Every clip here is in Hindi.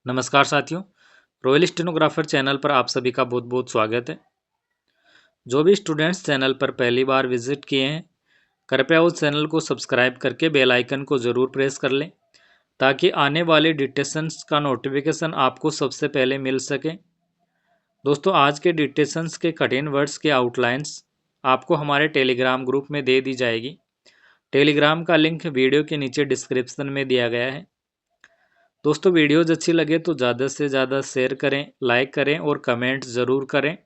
नमस्कार साथियों, रॉयल स्टेनोग्राफर चैनल पर आप सभी का बहुत बहुत स्वागत है। जो भी स्टूडेंट्स चैनल पर पहली बार विजिट किए हैं, कृपया उस चैनल को सब्सक्राइब करके बेल आइकन को ज़रूर प्रेस कर लें ताकि आने वाले डिक्टेशंस का नोटिफिकेशन आपको सबसे पहले मिल सके। दोस्तों, आज के डिक्टेशंस के कठिन वर्ड्स के आउटलाइंस आपको हमारे टेलीग्राम ग्रुप में दे दी जाएगी। टेलीग्राम का लिंक वीडियो के नीचे डिस्क्रिप्शन में दिया गया है। दोस्तों, वीडियोज़ अच्छी लगे तो ज़्यादा से ज़्यादा शेयर करें, लाइक करें और कमेंट ज़रूर करें।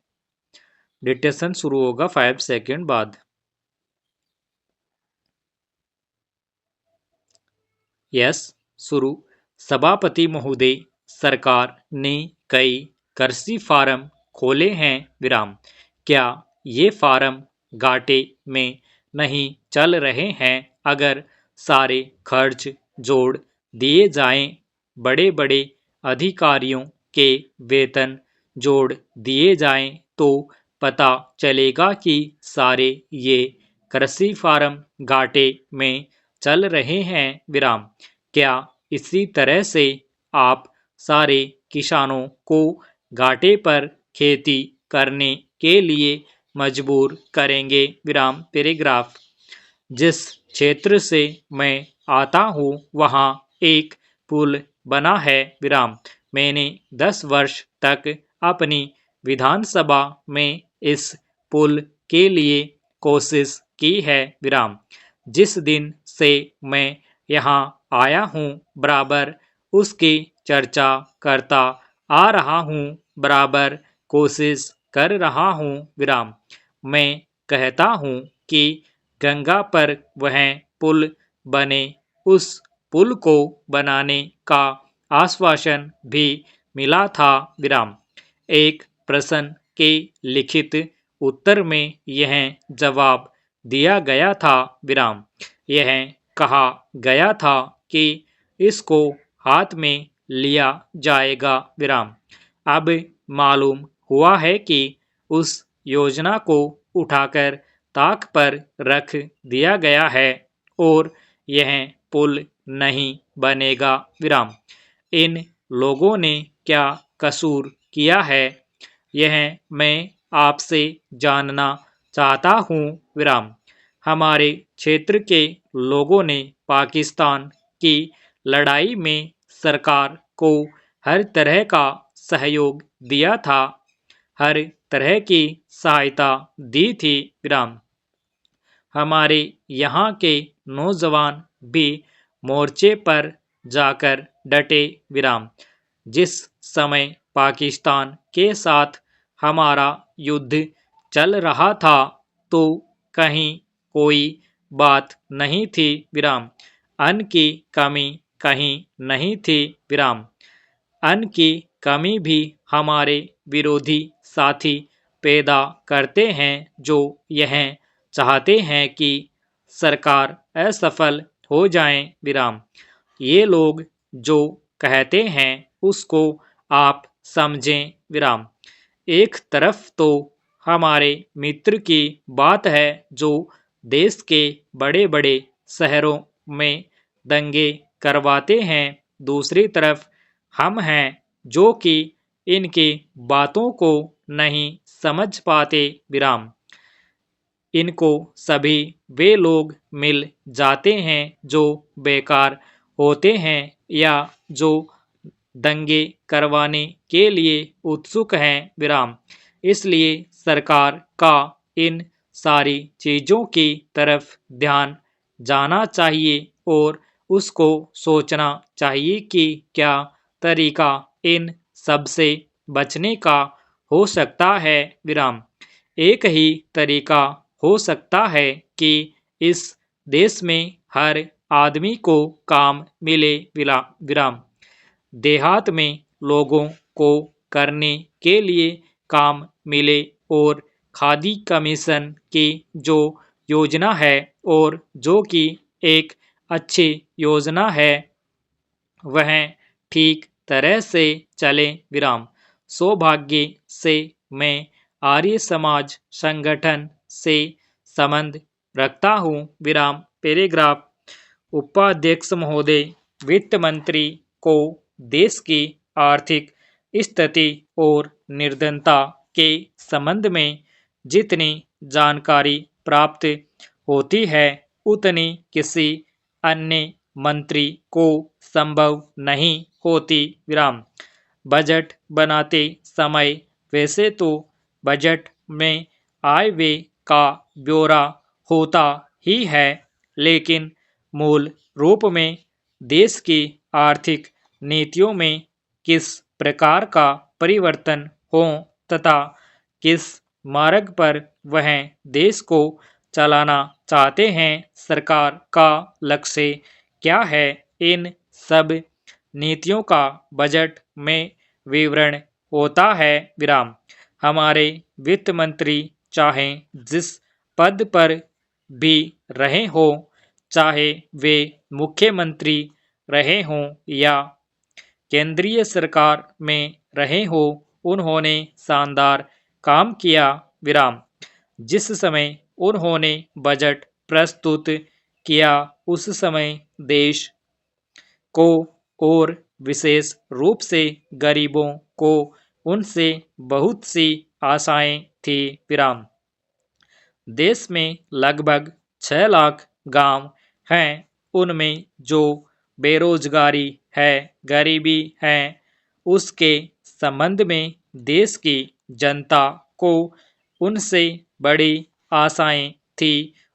डिक्टेशन शुरू होगा 5 सेकंड बाद। यस, शुरू। सभापति महोदय, सरकार ने कई कृषि फार्म खोले हैं विराम। क्या ये फार्म घाटे में नहीं चल रहे हैं? अगर सारे खर्च जोड़ दिए जाएं, बड़े बड़े अधिकारियों के वेतन जोड़ दिए जाएं तो पता चलेगा कि सारे ये कृषि फार्म घाटे में चल रहे हैं विराम। क्या इसी तरह से आप सारे किसानों को घाटे पर खेती करने के लिए मजबूर करेंगे विराम पैराग्राफ। जिस क्षेत्र से मैं आता हूँ वहाँ एक पुल बना है विराम। मैंने 10 वर्ष तक अपनी विधानसभा में इस पुल के लिए कोशिश की है विराम। जिस दिन से मैं यहाँ आया हूँ बराबर उसकी चर्चा करता आ रहा हूँ, बराबर कोशिश कर रहा हूँ विराम। मैं कहता हूँ कि गंगा पर वह पुल बने। उस पुल को बनाने का आश्वासन भी मिला था विराम। एक प्रश्न के लिखित उत्तर में यह जवाब दिया गया था विराम। यह कहा गया था कि इसको हाथ में लिया जाएगा विराम। अब मालूम हुआ है कि उस योजना को उठाकर ताक पर रख दिया गया है और यह पुल नहीं बनेगा विराम। इन लोगों ने क्या कसूर किया है, यह मैं आपसे जानना चाहता हूँ विराम। हमारे क्षेत्र के लोगों ने पाकिस्तान की लड़ाई में सरकार को हर तरह का सहयोग दिया था, हर तरह की सहायता दी थी विराम। हमारे यहाँ के नौजवान भी मोर्चे पर जाकर डटे विराम। जिस समय पाकिस्तान के साथ हमारा युद्ध चल रहा था तो कहीं कोई बात नहीं थी विराम। अन्न की कमी कहीं नहीं थी विराम। अन्न की कमी भी हमारे विरोधी साथी पैदा करते हैं जो यह चाहते हैं कि सरकार असफल हो जाए विराम। ये लोग जो कहते हैं उसको आप समझें विराम। एक तरफ तो हमारे मित्र की बात है जो देश के बड़े बड़े शहरों में दंगे करवाते हैं, दूसरी तरफ हम हैं जो कि इनकी बातों को नहीं समझ पाते विराम। इनको सभी वे लोग मिल जाते हैं जो बेकार होते हैं या जो दंगे करवाने के लिए उत्सुक हैं विराम। इसलिए सरकार का इन सारी चीज़ों की तरफ ध्यान जाना चाहिए और उसको सोचना चाहिए कि क्या तरीका इन सब से बचने का हो सकता है विराम। एक ही तरीका हो सकता है कि इस देश में हर आदमी को काम मिले विराम। देहात में लोगों को करने के लिए काम मिले और खादी कमीशन की जो योजना है और जो कि एक अच्छी योजना है वह ठीक तरह से चले विराम। सौभाग्य से मैं आर्य समाज संगठन से संबंध रखता हूँ विराम पैराग्राफ। उपाध्यक्ष महोदय, वित्त मंत्री को देश की आर्थिक स्थिति और निर्धनता के संबंध में जितनी जानकारी प्राप्त होती है उतनी किसी अन्य मंत्री को संभव नहीं होती। विराम। बजट बनाते समय वैसे तो बजट में आय व्यय का ब्यौरा होता ही है, लेकिन मूल रूप में देश की आर्थिक नीतियों में किस प्रकार का परिवर्तन हो तथा किस मार्ग पर वह देश को चलाना चाहते हैं, सरकार का लक्ष्य क्या है, इन सब नीतियों का बजट में विवरण होता है। विराम। हमारे वित्त मंत्री चाहे जिस पद पर भी रहे हो, चाहे वे मुख्यमंत्री रहे हों या केंद्रीय सरकार में रहे हो, उन्होंने शानदार काम किया। विराम। जिस समय उन्होंने बजट प्रस्तुत किया उस समय देश को और विशेष रूप से गरीबों को उनसे बहुत सी आशाएं थी। विराम। देश में लगभग 6 लाख गांव हैं, उनमें जो बेरोजगारी है, गरीबी है, उसके संबंध में देश की जनता को उनसे बड़ी आशाएं थी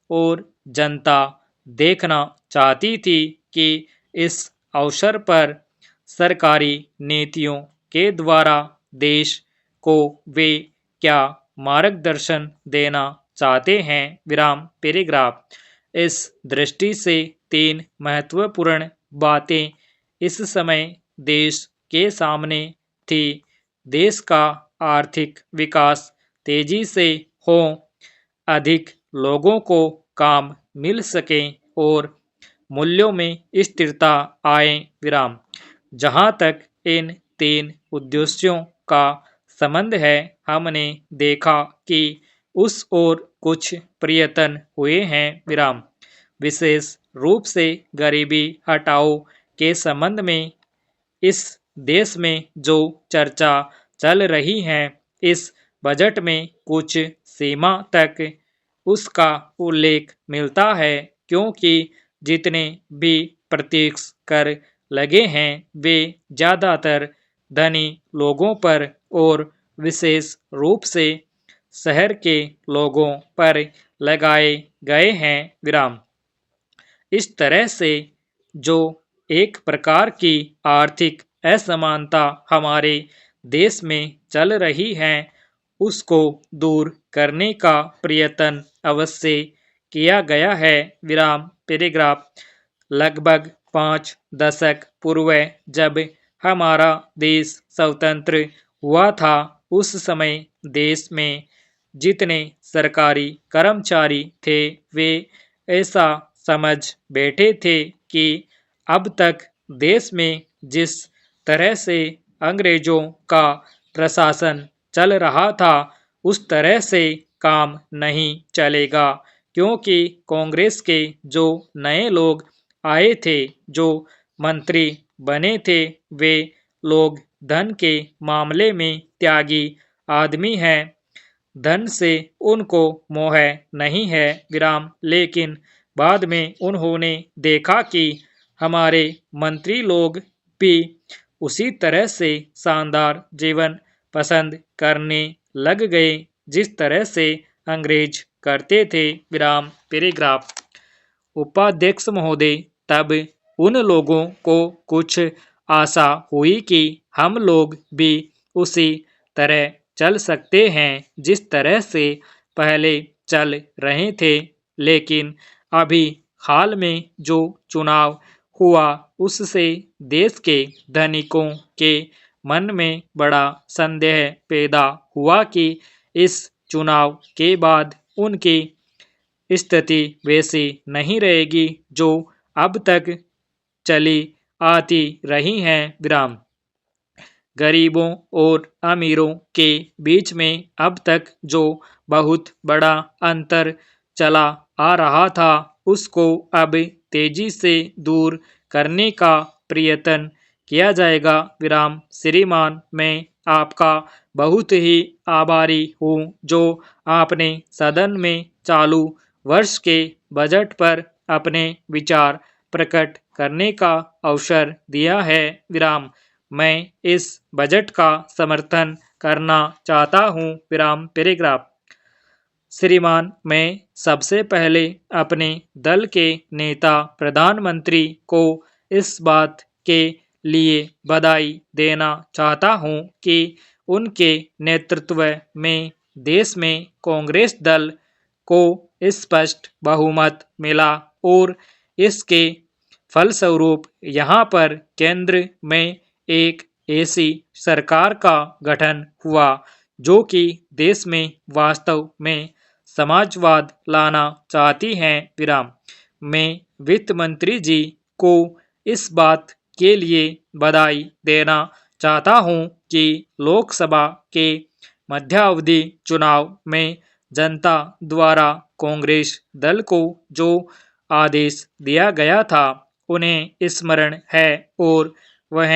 और जनता देखना चाहती थी कि इस अवसर पर सरकारी नीतियों के द्वारा देश को वे क्या मार्गदर्शन देना चाहते हैं। विराम। पैराग्राफ। इस दृष्टि से 3 महत्वपूर्ण बातें इस समय देश के सामने थी। देश का आर्थिक विकास तेजी से हो, अधिक लोगों को काम मिल सके और मूल्यों में स्थिरता आए। विराम। जहाँ तक इन 3 उद्देश्यों का संबंध है, हमने देखा कि उस ओर कुछ प्रयत्न हुए हैं। विराम। विशेष रूप से गरीबी हटाओ के संबंध में इस देश में जो चर्चा चल रही है, इस बजट में कुछ सीमा तक उसका उल्लेख मिलता है, क्योंकि जितने भी प्रत्यक्ष कर लगे हैं वे ज्यादातर धनी लोगों पर और विशेष रूप से शहर के लोगों पर लगाए गए हैं। विराम। इस तरह से जो एक प्रकार की आर्थिक असमानता हमारे देश में चल रही है, उसको दूर करने का प्रयत्न अवश्य किया गया है। विराम। पैराग्राफ। लगभग 5 दशक पूर्व जब हमारा देश स्वतंत्र हुआ था, उस समय देश में जितने सरकारी कर्मचारी थे वे ऐसा समझ बैठे थे कि अब तक देश में जिस तरह से अंग्रेजों का प्रशासन चल रहा था उस तरह से काम नहीं चलेगा, क्योंकि कांग्रेस के जो नए लोग आए थे, जो मंत्री बने थे, वे लोग धन के मामले में त्यागी आदमी हैं, धन से उनको मोह नहीं है। विराम। लेकिन बाद में उन्होंने देखा कि हमारे मंत्री लोग भी उसी तरह से शानदार जीवन पसंद करने लग गए जिस तरह से अंग्रेज करते थे। विराम। पैराग्राफ। उपाध्यक्ष महोदय, तब उन लोगों को कुछ आशा हुई कि हम लोग भी उसी तरह चल सकते हैं जिस तरह से पहले चल रहे थे, लेकिन अभी हाल में जो चुनाव हुआ उससे देश के धनिकों के मन में बड़ा संदेह पैदा हुआ कि इस चुनाव के बाद उनकी स्थिति वैसी नहीं रहेगी जो अब तक चली आती रही है। विराम। गरीबों और अमीरों के बीच में अब तक जो बहुत बड़ा अंतर चला आ रहा था, उसको अब तेजी से दूर करने का प्रयत्न किया जाएगा विराम। श्रीमान, मैं आपका बहुत ही आभारी हूँ जो आपने सदन में चालू वर्ष के बजट पर अपने विचार प्रकट करने का अवसर दिया है विराम। मैं इस बजट का समर्थन करना चाहता हूँ विराम पैराग्राफ। श्रीमान, मैं सबसे पहले अपने दल के नेता प्रधानमंत्री को इस बात के लिए बधाई देना चाहता हूं कि उनके नेतृत्व में देश में कांग्रेस दल को स्पष्ट बहुमत मिला और इसके फलस्वरूप यहाँ पर केंद्र में एक ऐसी सरकार का गठन हुआ जो कि देश में वास्तव में समाजवाद लाना चाहती हैं विराम। मैं वित्त मंत्री जी को इस बात के लिए बधाई देना चाहता हूं कि लोकसभा के मध्यावधि चुनाव में जनता द्वारा कांग्रेस दल को जो आदेश दिया गया था उन्हें स्मरण है और वह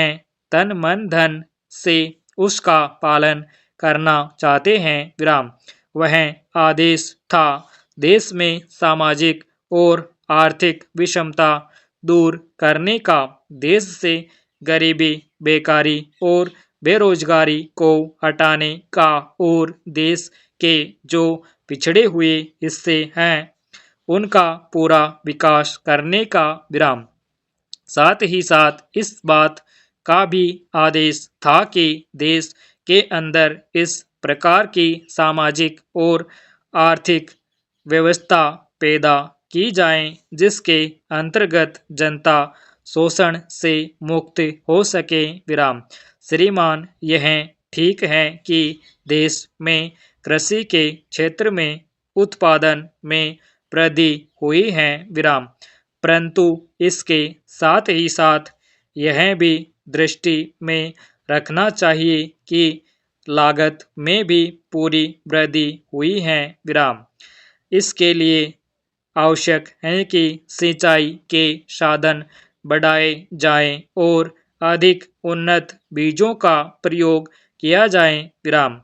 तन मन धन से उसका पालन करना चाहते हैं विराम। वह आदेश था देश में सामाजिक और आर्थिक विषमता दूर करने का, देश से गरीबी, बेकारी और बेरोजगारी को हटाने का और देश के जो पिछड़े हुए हिस्से हैं उनका पूरा विकास करने का विराम। साथ ही साथ इस बात का भी आदेश था कि देश के अंदर इस प्रकार की सामाजिक और आर्थिक व्यवस्था पैदा की जाए जिसके अंतर्गत जनता शोषण से मुक्त हो सके विराम। श्रीमान, यह ठीक है कि देश में कृषि के क्षेत्र में उत्पादन में वृद्धि हुई है विराम, परंतु इसके साथ ही साथ यह भी दृष्टि में रखना चाहिए कि लागत में भी पूरी वृद्धि हुई है विराम। इसके लिए आवश्यक है कि सिंचाई के साधन बढ़ाए जाएं और अधिक उन्नत बीजों का प्रयोग किया जाए विराम।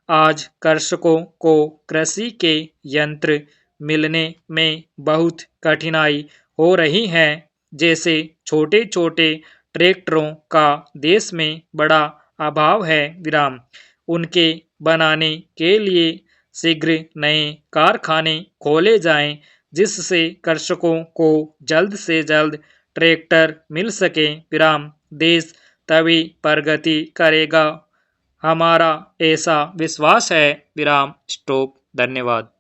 आज कृषकों को कृषि के यंत्र मिलने में बहुत कठिनाई हो रही है, जैसे छोटे छोटे ट्रैक्टरों का देश में बड़ा अभाव है विराम। उनके बनाने के लिए शीघ्र नए कारखाने खोले जाएं जिससे कृषकों को जल्द से जल्द ट्रैक्टर मिल सके विराम। देश तभी प्रगति करेगा, हमारा ऐसा विश्वास है विराम। स्टॉप। धन्यवाद।